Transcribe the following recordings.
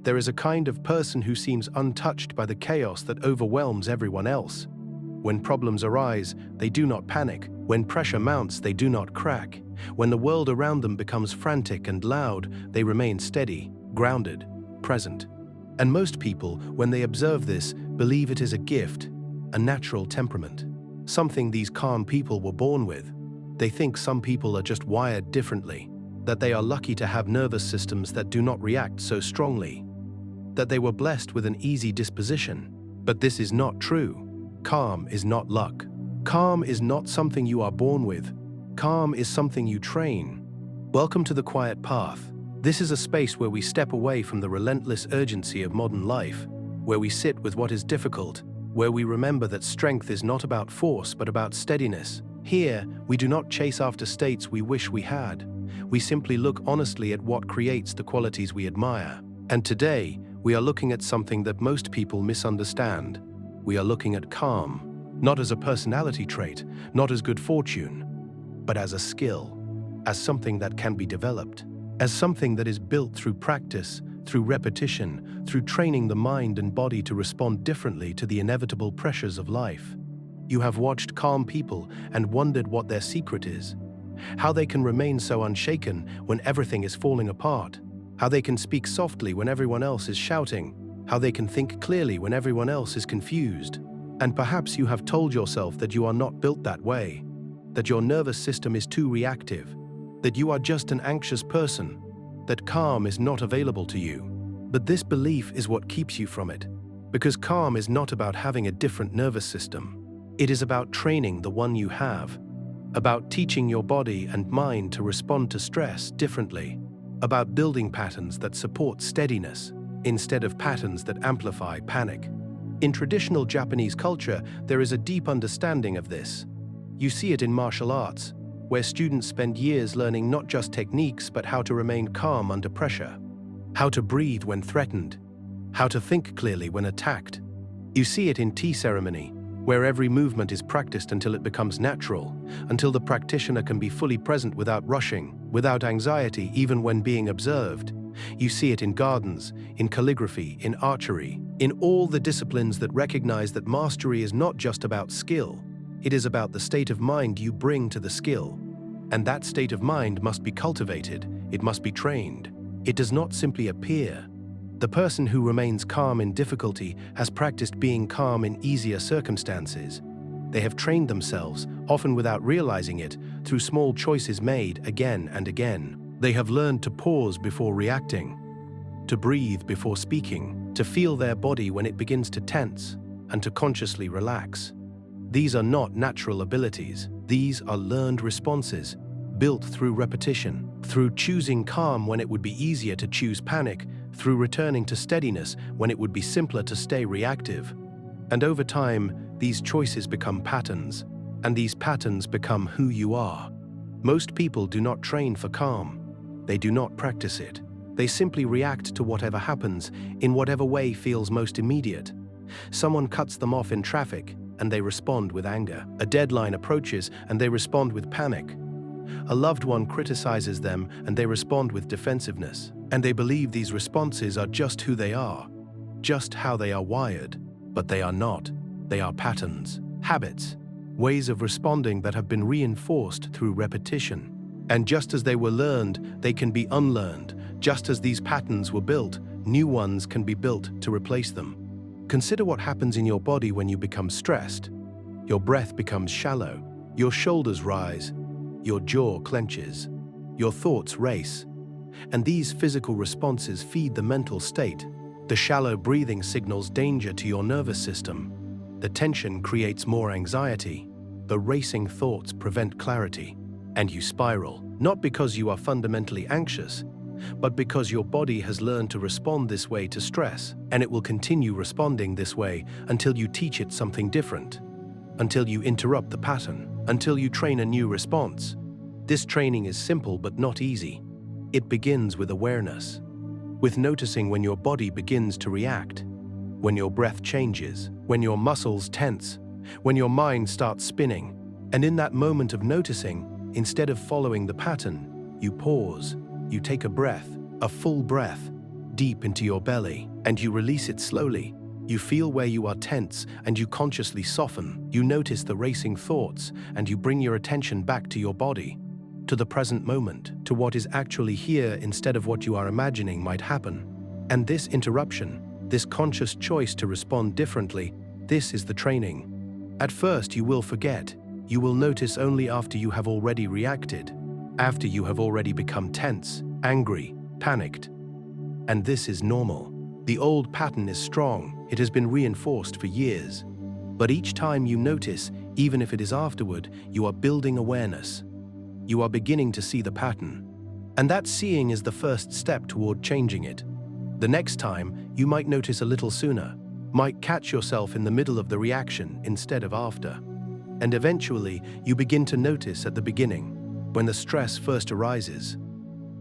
There is a kind of person who seems untouched by the chaos that overwhelms everyone else. When problems arise, they do not panic. When pressure mounts, they do not crack. When the world around them becomes frantic and loud, they remain steady, grounded, present. And most people, when they observe this, believe it is a gift, a natural temperament, something these calm people were born with. They think some people are just wired differently, that they are lucky to have nervous systems that do not react so strongly, that they were blessed with an easy disposition. But this is not true. Calm is not luck. Calm is not something you are born with. Calm is something you train. Welcome to the Quiet Path. This is a space where we step away from the relentless urgency of modern life, where we sit with what is difficult, where we remember that strength is not about force but about steadiness. Here, we do not chase after states we wish we had. We simply look honestly at what creates the qualities we admire. And today, we are looking at something that most people misunderstand. We are looking at calm, not as a personality trait, not as good fortune, but as a skill, as something that can be developed, as something that is built through practice, through repetition, through training the mind and body to respond differently to the inevitable pressures of life. You have watched calm people and wondered what their secret is, how they can remain so unshaken when everything is falling apart, how they can speak softly when everyone else is shouting, how they can think clearly when everyone else is confused. And perhaps you have told yourself that you are not built that way, that your nervous system is too reactive, that you are just an anxious person, that calm is not available to you. But this belief is what keeps you from it, because calm is not about having a different nervous system. It is about training the one you have, about teaching your body and mind to respond to stress differently, about building patterns that support steadiness instead of patterns that amplify panic. In traditional Japanese culture, there is a deep understanding of this. You see it in martial arts, where students spend years learning not just techniques but how to remain calm under pressure, how to breathe when threatened, how to think clearly when attacked. You see it in tea ceremony, where every movement is practiced until it becomes natural, until the practitioner can be fully present without rushing, without anxiety even when being observed. You see it in gardens, in calligraphy, in archery, in all the disciplines that recognize that mastery is not just about skill, it is about the state of mind you bring to the skill. And that state of mind must be cultivated, it must be trained. It does not simply appear. The person who remains calm in difficulty has practiced being calm in easier circumstances. They have trained themselves, often without realizing it, through small choices made again and again. They have learned to pause before reacting, to breathe before speaking, to feel their body when it begins to tense, and to consciously relax. These are not natural abilities. These are learned responses, built through repetition, through choosing calm when it would be easier to choose panic, through returning to steadiness when it would be simpler to stay reactive. And over time, these choices become patterns, and these patterns become who you are. Most people do not train for calm. They do not practice it. They simply react to whatever happens, in whatever way feels most immediate. Someone cuts them off in traffic, and they respond with anger. A deadline approaches, and they respond with panic. A loved one criticizes them, and they respond with defensiveness. And they believe these responses are just who they are, just how they are wired. But they are not. They are patterns, habits, ways of responding that have been reinforced through repetition. And just as they were learned, they can be unlearned. Just as these patterns were built, new ones can be built to replace them. Consider what happens in your body when you become stressed. Your breath becomes shallow, your shoulders rise, your jaw clenches, your thoughts race. And these physical responses feed the mental state. The shallow breathing signals danger to your nervous system. The tension creates more anxiety. The racing thoughts prevent clarity. And you spiral, not because you are fundamentally anxious, but because your body has learned to respond this way to stress, and it will continue responding this way until you teach it something different, until you interrupt the pattern, until you train a new response. This training is simple but not easy. It begins with awareness, with noticing when your body begins to react, when your breath changes, when your muscles tense, when your mind starts spinning. And in that moment of noticing, instead of following the pattern, you pause, you take a breath, a full breath, deep into your belly, and you release it slowly. You feel where you are tense, and you consciously soften. You notice the racing thoughts, and you bring your attention back to your body, to the present moment, to what is actually here instead of what you are imagining might happen. And this interruption, this conscious choice to respond differently, this is the training. At first you will forget. You will notice only after you have already reacted, after you have already become tense, angry, panicked. And this is normal. The old pattern is strong. It has been reinforced for years. But each time you notice, even if it is afterward, you are building awareness. You are beginning to see the pattern. And that seeing is the first step toward changing it. The next time, you might notice a little sooner, might catch yourself in the middle of the reaction instead of after. And eventually, you begin to notice at the beginning, when the stress first arises,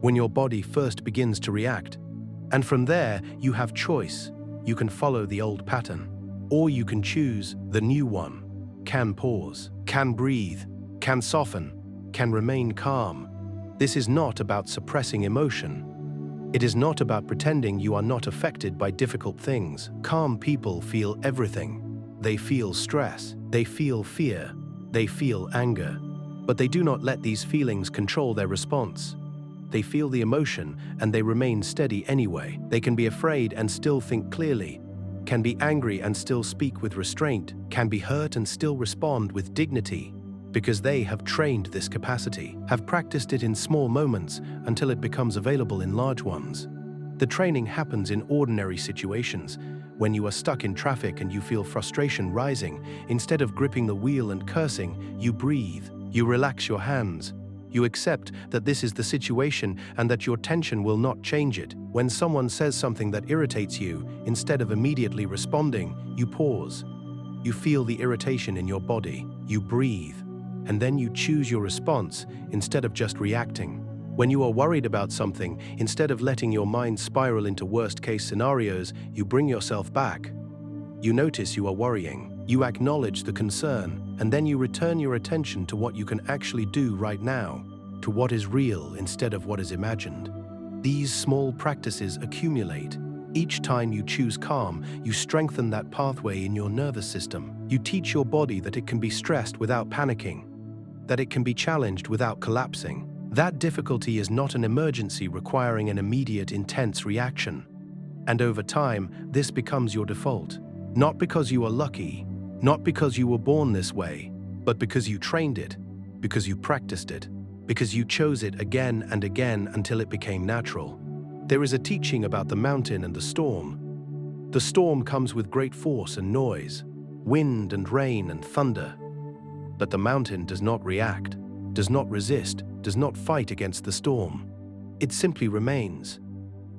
when your body first begins to react. And from there, you have choice. You can follow the old pattern, or you can choose the new one. Can pause, can breathe, can soften, can remain calm. This is not about suppressing emotion. It is not about pretending you are not affected by difficult things. Calm people feel everything. They feel stress, they feel fear, they feel anger, but they do not let these feelings control their response. They feel the emotion and they remain steady anyway. They can be afraid and still think clearly, can be angry and still speak with restraint, can be hurt and still respond with dignity, because they have trained this capacity, have practiced it in small moments until it becomes available in large ones. The training happens in ordinary situations. When you are stuck in traffic and you feel frustration rising, instead of gripping the wheel and cursing, you breathe, you relax your hands. You accept that this is the situation and that your tension will not change it. When someone says something that irritates you, instead of immediately responding, you pause. You feel the irritation in your body, you breathe, and then you choose your response instead of just reacting. When you are worried about something, instead of letting your mind spiral into worst-case scenarios, you bring yourself back. You notice you are worrying. You acknowledge the concern, and then you return your attention to what you can actually do right now, to what is real instead of what is imagined. These small practices accumulate. Each time you choose calm, you strengthen that pathway in your nervous system. You teach your body that it can be stressed without panicking, that it can be challenged without collapsing. That difficulty is not an emergency requiring an immediate, intense reaction. And over time, this becomes your default. Not because you are lucky, not because you were born this way, but because you trained it, because you practiced it, because you chose it again and again until it became natural. There is a teaching about the mountain and the storm. The storm comes with great force and noise, wind and rain and thunder. But the mountain does not react, does not resist, does not fight against the storm. It simply remains.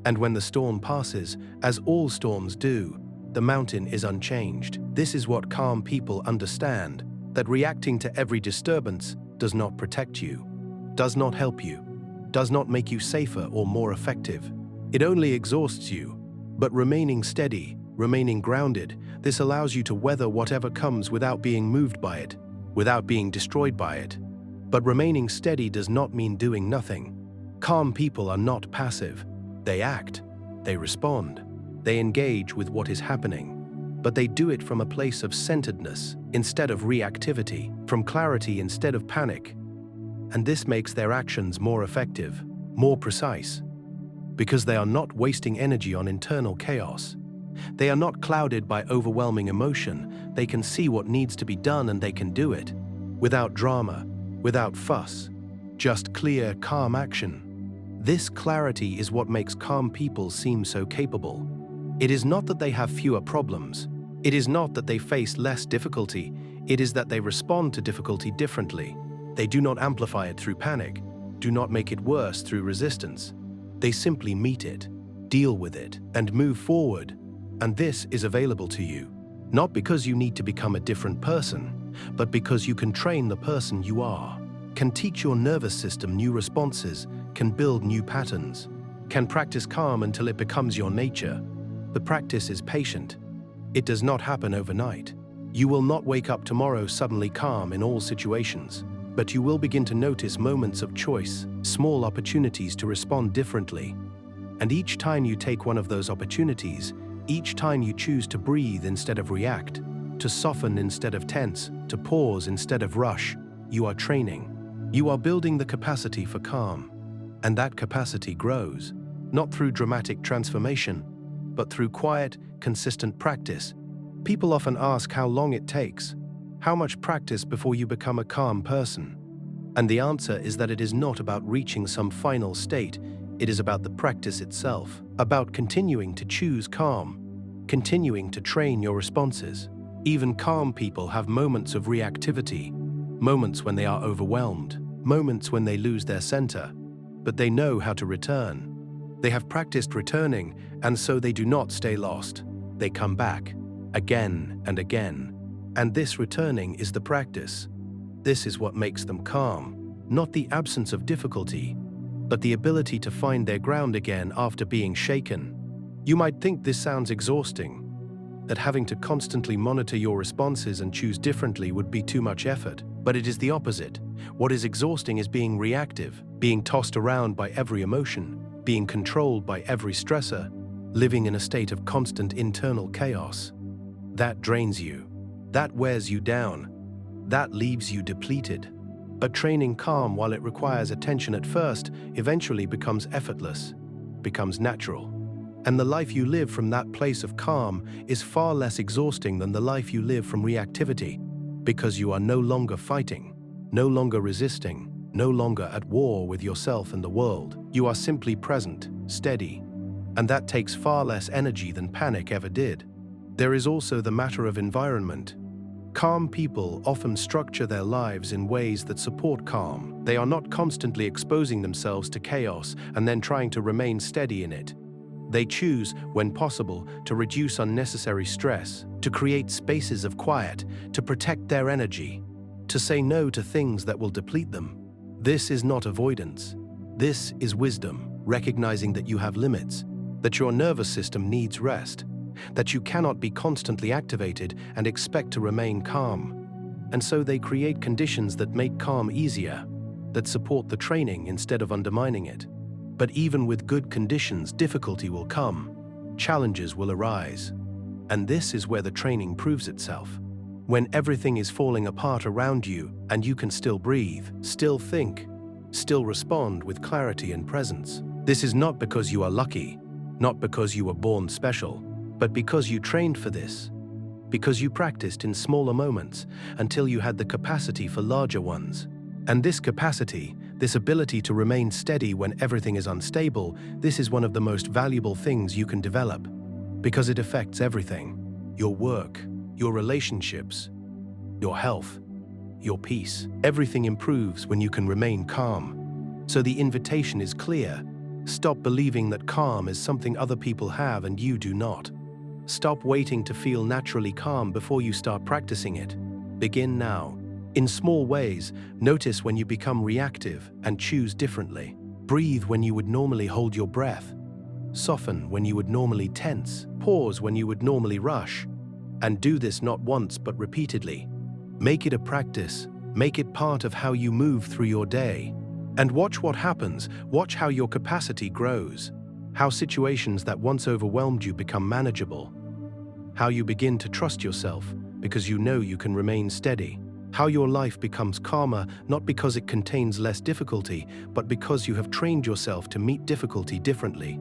And when the storm passes, as all storms do, the mountain is unchanged. This is what calm people understand, that reacting to every disturbance does not protect you, does not help you, does not make you safer or more effective. It only exhausts you. But remaining steady, remaining grounded, this allows you to weather whatever comes without being moved by it, without being destroyed by it. But remaining steady does not mean doing nothing. Calm people are not passive. They act, they respond, they engage with what is happening. But they do it from a place of centeredness instead of reactivity, from clarity instead of panic. And this makes their actions more effective, more precise, because they are not wasting energy on internal chaos. They are not clouded by overwhelming emotion. They can see what needs to be done and they can do it, without drama, without fuss, just clear, calm action. This clarity is what makes calm people seem so capable. It is not that they have fewer problems. It is not that they face less difficulty. It is that they respond to difficulty differently. They do not amplify it through panic, do not make it worse through resistance. They simply meet it, deal with it, and move forward. And this is available to you, not because you need to become a different person, but because you can train the person you are, can teach your nervous system new responses, can build new patterns, can practice calm until it becomes your nature. The practice is patient. It does not happen overnight. You will not wake up tomorrow suddenly calm in all situations, but you will begin to notice moments of choice, small opportunities to respond differently. And each time you take one of those opportunities, each time you choose to breathe instead of react, to soften instead of tense, to pause instead of rush, you are training. You are building the capacity for calm. And that capacity grows, not through dramatic transformation, but through quiet, consistent practice. People often ask how long it takes, how much practice before you become a calm person. And the answer is that it is not about reaching some final state, it is about the practice itself, about continuing to choose calm, continuing to train your responses. Even calm people have moments of reactivity, moments when they are overwhelmed, moments when they lose their center, but they know how to return. They have practiced returning, and so they do not stay lost. They come back, again and again. And this returning is the practice. This is what makes them calm, not the absence of difficulty, but the ability to find their ground again after being shaken. You might think this sounds exhausting, that having to constantly monitor your responses and choose differently would be too much effort, but it is the opposite. What is exhausting is being reactive, being tossed around by every emotion, being controlled by every stressor, living in a state of constant internal chaos. That drains you. That wears you down. That leaves you depleted. But training calm, while it requires attention at first, eventually becomes effortless, becomes natural. And the life you live from that place of calm is far less exhausting than the life you live from reactivity, because you are no longer fighting, no longer resisting, no longer at war with yourself and the world. You are simply present, steady. And that takes far less energy than panic ever did. There is also the matter of environment. Calm people often structure their lives in ways that support calm. They are not constantly exposing themselves to chaos and then trying to remain steady in it. They choose, when possible, to reduce unnecessary stress, to create spaces of quiet, to protect their energy, to say no to things that will deplete them. This is not avoidance. This is wisdom, recognizing that you have limits, that your nervous system needs rest, that you cannot be constantly activated and expect to remain calm. And so they create conditions that make calm easier, that support the training instead of undermining it. But even with good conditions, difficulty will come, challenges will arise. And this is where the training proves itself. When everything is falling apart around you and you can still breathe, still think, still respond with clarity and presence. This is not because you are lucky, not because you were born special, but because you trained for this, because you practiced in smaller moments until you had the capacity for larger ones. And this capacity, this ability to remain steady when everything is unstable, this is one of the most valuable things you can develop, because it affects everything: your work, your relationships, your health, your peace. Everything improves when you can remain calm. So the invitation is clear. Stop believing that calm is something other people have and you do not. Stop waiting to feel naturally calm before you start practicing it. Begin now. In small ways, notice when you become reactive and choose differently. Breathe when you would normally hold your breath. Soften when you would normally tense. Pause when you would normally rush. And do this not once but repeatedly. Make it a practice. Make it part of how you move through your day. And watch what happens. Watch how your capacity grows. How situations that once overwhelmed you become manageable. How you begin to trust yourself because you know you can remain steady. How your life becomes calmer, not because it contains less difficulty, but because you have trained yourself to meet difficulty differently.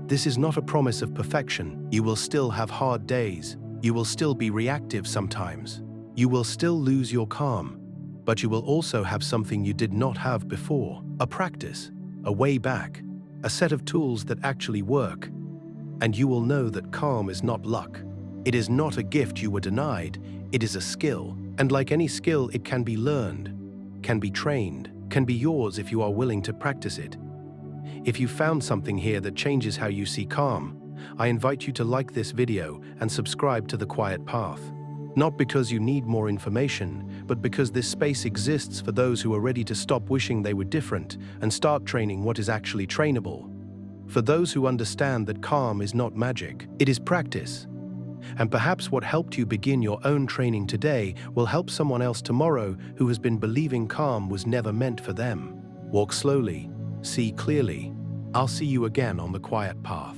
This is not a promise of perfection. You will still have hard days. You will still be reactive sometimes. You will still lose your calm, but you will also have something you did not have before: a practice, a way back, a set of tools that actually work. And you will know that calm is not luck. It is not a gift you were denied. It is a skill. And like any skill, it can be learned, can be trained, can be yours if you are willing to practice it. If you found something here that changes how you see calm, I invite you to like this video and subscribe to The Quiet Path. Not because you need more information, but because this space exists for those who are ready to stop wishing they were different and start training what is actually trainable. For those who understand that calm is not magic, it is practice. And perhaps what helped you begin your own training today will help someone else tomorrow who has been believing calm was never meant for them. Walk slowly, see clearly, I'll see you again on the quiet path.